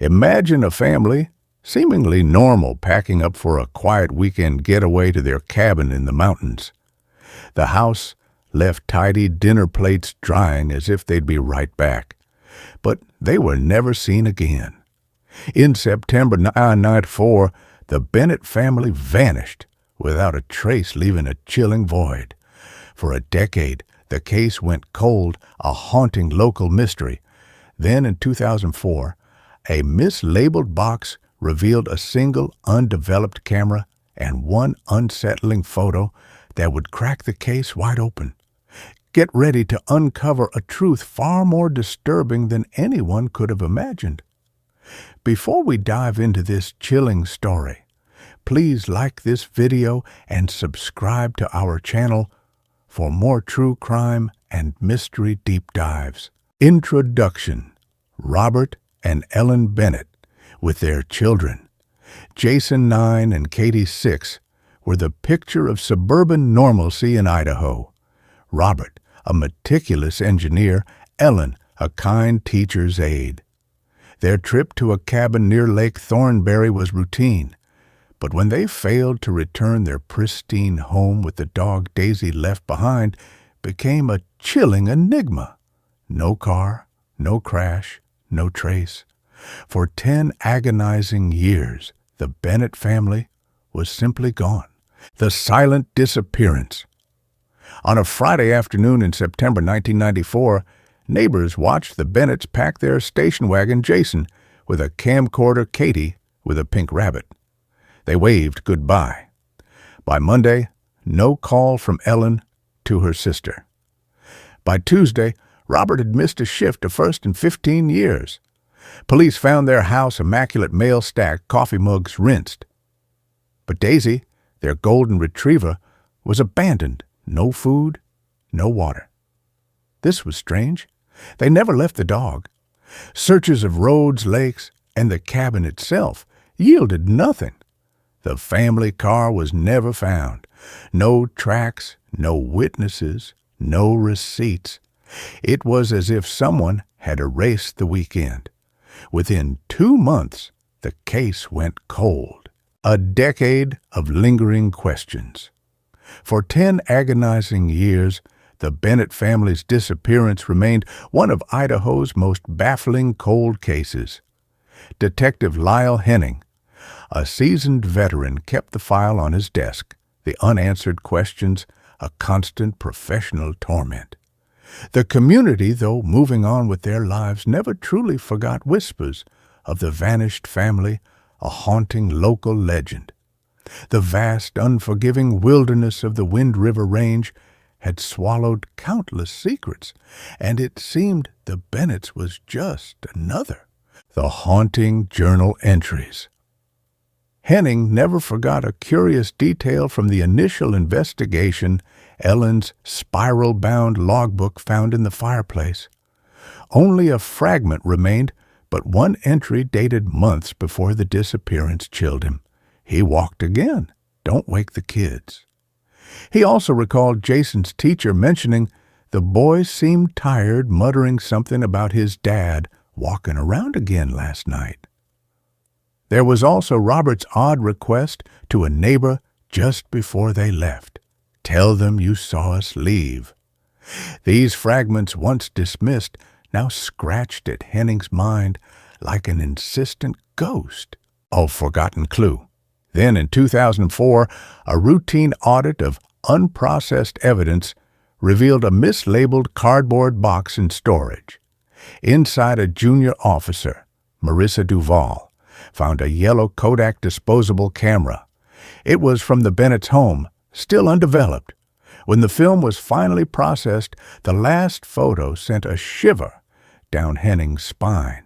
Imagine a family, seemingly normal, packing up for a quiet weekend getaway to their cabin in the mountains. The house left tidy, dinner plates drying as if they'd be right back. But they were never seen again. In September 1994, the Bennett family vanished without a trace, leaving a chilling void. For a decade, the case went cold, a haunting local mystery. Then in 2004, a mislabeled box revealed a single undeveloped camera and one unsettling photo that would crack the case wide open. Get ready to uncover a truth far more disturbing than anyone could have imagined. Before we dive into this chilling story, please like this video and subscribe to our channel for more true crime and mystery deep dives. Introduction: Robert and Ellen Bennett, with their children, Jason 9 and Katie 6, were the picture of suburban normalcy in Idaho. Robert, a meticulous engineer, Ellen, a kind teacher's aide. Their trip to a cabin near Lake Thornberry was routine, but when they failed to return their pristine home with the dog Daisy left behind, became a chilling enigma. No car, no crash, no trace. For 10 agonizing years, the Bennett family was simply gone. The silent disappearance. On a Friday afternoon in September 1994, neighbors watched the Bennetts pack their station wagon Jason with a camcorder Katie with a pink rabbit. They waved goodbye. By Monday, no call from Ellen to her sister. By Tuesday, Robert had missed a shift, a first in 15 years. Police found their house immaculate mail stacked, coffee mugs rinsed. But Daisy, their golden retriever, was abandoned. No food, no water. This was strange. They never left the dog. Searches of roads, lakes, and the cabin itself yielded nothing. The family car was never found. No tracks, no witnesses, no receipts. It was as if someone had erased the weekend. Within 2 months, the case went cold. A decade of lingering questions. For 10 agonizing years, the Bennett family's disappearance remained one of Idaho's most baffling cold cases. Detective Lyle Henning, a seasoned veteran, kept the file on his desk, the unanswered questions a constant professional torment. The community, though moving on with their lives, never truly forgot whispers of the vanished family, a haunting local legend. The vast, unforgiving wilderness of the Wind River Range had swallowed countless secrets, and it seemed the Bennetts was just another. The haunting journal entries. Henning never forgot a curious detail from the initial investigation: Ellen's spiral-bound logbook found in the fireplace. Only a fragment remained, but one entry dated months before the disappearance chilled him. He walked again. Don't wake the kids. He also recalled Jason's teacher mentioning the boy seemed tired, muttering something about his dad walking around again last night. There was also Robert's odd request to a neighbor just before they left: "Tell them you saw us leave." These fragments, once dismissed, now scratched at Henning's mind like an insistent ghost. A forgotten clue. Then in 2004, a routine audit of unprocessed evidence revealed a mislabeled cardboard box in storage. Inside, a junior officer, Marissa Duval, found a yellow Kodak disposable camera. It was from the Bennett's home, still undeveloped. When the film was finally processed, the last photo sent a shiver down Henning's spine.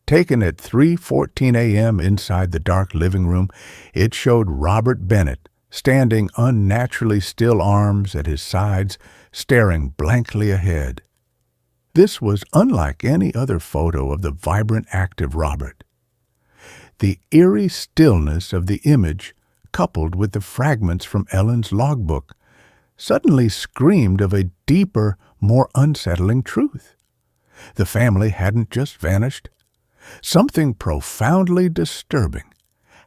Taken at 3:14 a.m. inside the dark living room, it showed Robert Bennett standing unnaturally still, arms at his sides, staring blankly ahead. This was unlike any other photo of the vibrant, active Robert. The eerie stillness of the image, coupled with the fragments from Ellen's logbook, suddenly screamed of a deeper, more unsettling truth. The family hadn't just vanished. Something profoundly disturbing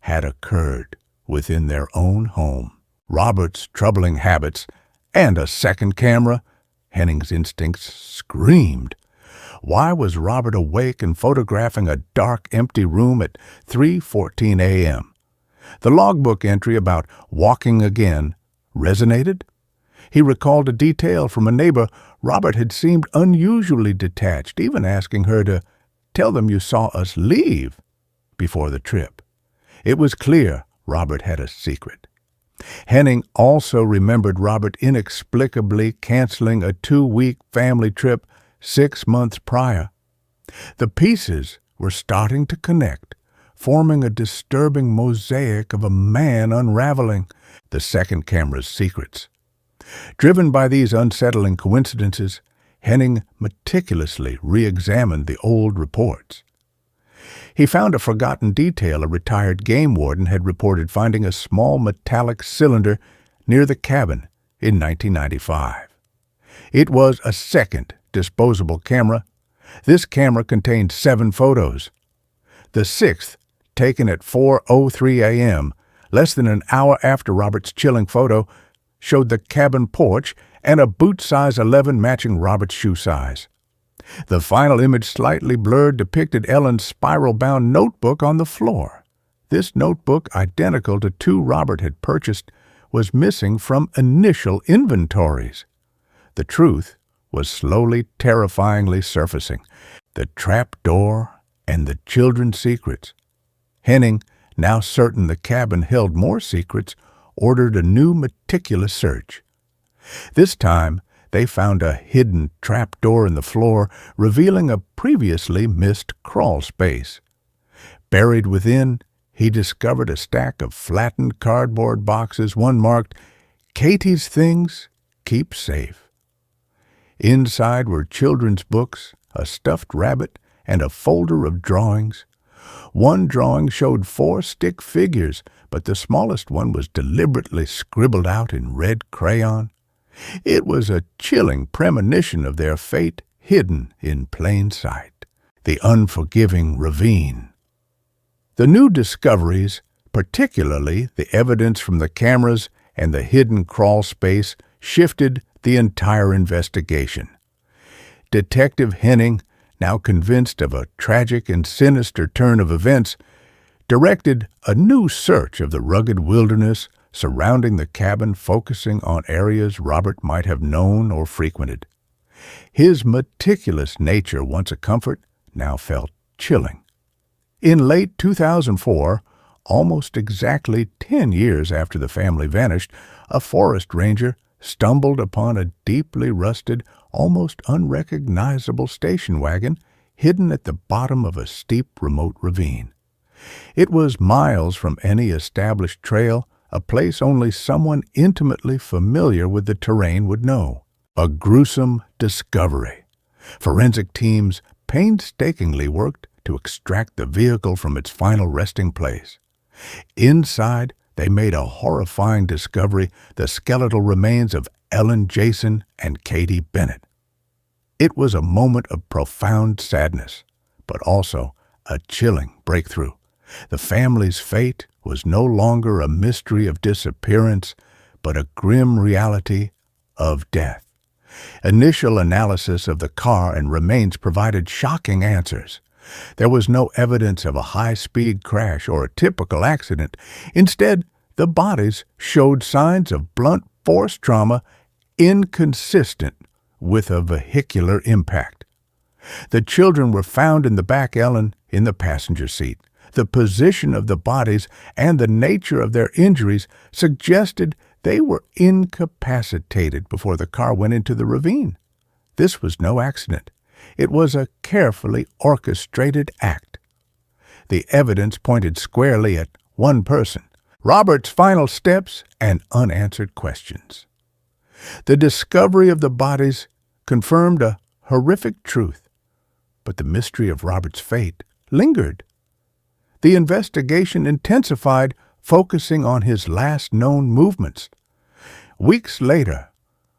had occurred within their own home. Robert's troubling habits and a second camera, Henning's instincts screamed. Why was Robert awake and photographing a dark, empty room at 3:14 a.m.? The logbook entry about walking again resonated. He recalled a detail from a neighbor. Robert had seemed unusually detached, even asking her to tell them you saw us leave before the trip. It was clear Robert had a secret. Henning also remembered Robert inexplicably canceling a 2-week family trip 6 months prior. The pieces were starting to connect, forming a disturbing mosaic of a man unraveling the second camera's secrets. Driven by these unsettling coincidences, Henning meticulously re-examined the old reports. He found a forgotten detail. A retired game warden had reported finding a small metallic cylinder near the cabin in 1995. It was a second disposable camera. This camera contained 7 photos. The sixth, taken at 4:03 a.m., less than an hour after Robert's chilling photo, showed the cabin porch and a boot size 11 matching Robert's shoe size. The final image, slightly blurred, depicted Ellen's spiral-bound notebook on the floor. This notebook, identical to 2 Robert had purchased, was missing from initial inventories. The truth was slowly, terrifyingly surfacing. The trap door and the children's secrets. Henning, now certain the cabin held more secrets, ordered a new meticulous search. This time, they found a hidden trap door in the floor, revealing a previously missed crawl space. Buried within, he discovered a stack of flattened cardboard boxes, one marked, "Katie's Things, Keep Safe." Inside were children's books, a stuffed rabbit, and a folder of drawings. One drawing showed 4 stick figures, but the smallest one was deliberately scribbled out in red crayon. It was a chilling premonition of their fate hidden in plain sight. The unforgiving ravine. The new discoveries, particularly the evidence from the cameras and the hidden crawl space, shifted the entire investigation. Detective Henning, now convinced of a tragic and sinister turn of events, directed a new search of the rugged wilderness surrounding the cabin, focusing on areas Robert might have known or frequented. His meticulous nature, once a comfort, now felt chilling. In late 2004, almost exactly 10 years after the family vanished, a forest ranger stumbled upon a deeply rusted, almost unrecognizable station wagon hidden at the bottom of a steep, remote ravine. It was miles from any established trail, a place only someone intimately familiar with the terrain would know. A gruesome discovery. Forensic teams painstakingly worked to extract the vehicle from its final resting place. Inside, they made a horrifying discovery: the skeletal remains of Ellen Jason and Katie Bennett. It was a moment of profound sadness, but also a chilling breakthrough. The family's fate was no longer a mystery of disappearance, but a grim reality of death. Initial analysis of the car and remains provided shocking answers. There was no evidence of a high-speed crash or a typical accident. Instead, the bodies showed signs of blunt force trauma inconsistent with a vehicular impact. The children were found in the back, Ellen in the passenger seat. The position of the bodies and the nature of their injuries suggested they were incapacitated before the car went into the ravine. This was no accident. It was a carefully orchestrated act. The evidence pointed squarely at one person: Robert's final steps and unanswered questions. The discovery of the bodies confirmed a horrific truth, but the mystery of Robert's fate lingered. The investigation intensified, focusing on his last known movements. Weeks later,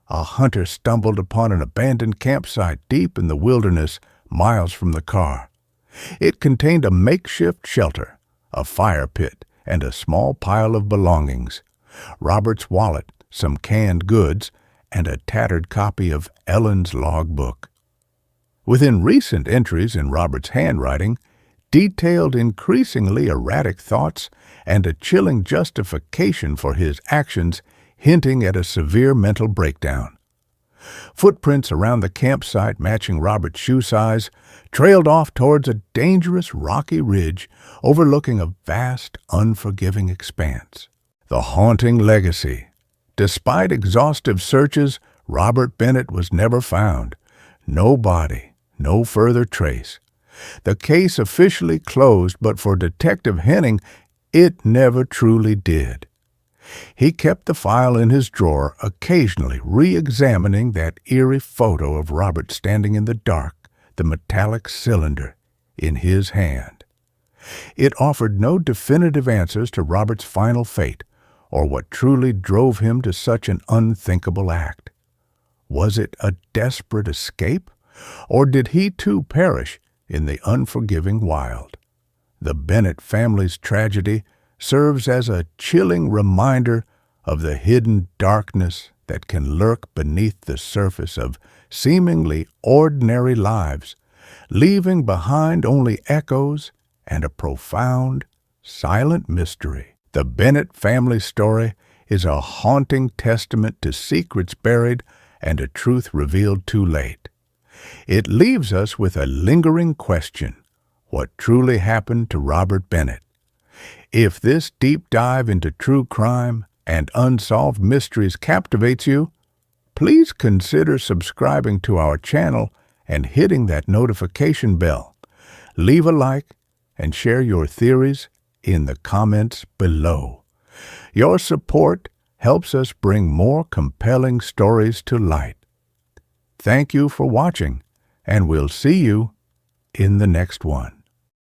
a hunter stumbled upon an abandoned campsite deep in the wilderness, miles from the car. It contained a makeshift shelter, a fire pit, and a small pile of belongings: Robert's wallet, some canned goods, and a tattered copy of Ellen's logbook. Within recent entries in Robert's handwriting, detailed increasingly erratic thoughts and a chilling justification for his actions, hinting at a severe mental breakdown. Footprints around the campsite matching Robert's shoe size trailed off towards a dangerous rocky ridge overlooking a vast, unforgiving expanse. The haunting legacy. Despite exhaustive searches, Robert Bennett was never found. No body, no further trace. The case officially closed, but for Detective Henning, it never truly did. He kept the file in his drawer, occasionally re-examining that eerie photo of Robert standing in the dark, the metallic cylinder in his hand. It offered no definitive answers to Robert's final fate, or what truly drove him to such an unthinkable act. Was it a desperate escape, or did he too perish in the unforgiving wild? The Bennett family's tragedy serves as a chilling reminder of the hidden darkness that can lurk beneath the surface of seemingly ordinary lives, leaving behind only echoes and a profound, silent mystery. The Bennett family story is a haunting testament to secrets buried and a truth revealed too late. It leaves us with a lingering question: what truly happened to Robert Bennett? If this deep dive into true crime and unsolved mysteries captivates you, please consider subscribing to our channel and hitting that notification bell. Leave a like and share your theories in the comments below. Your support helps us bring more compelling stories to light. Thank you for watching, and we'll see you in the next one.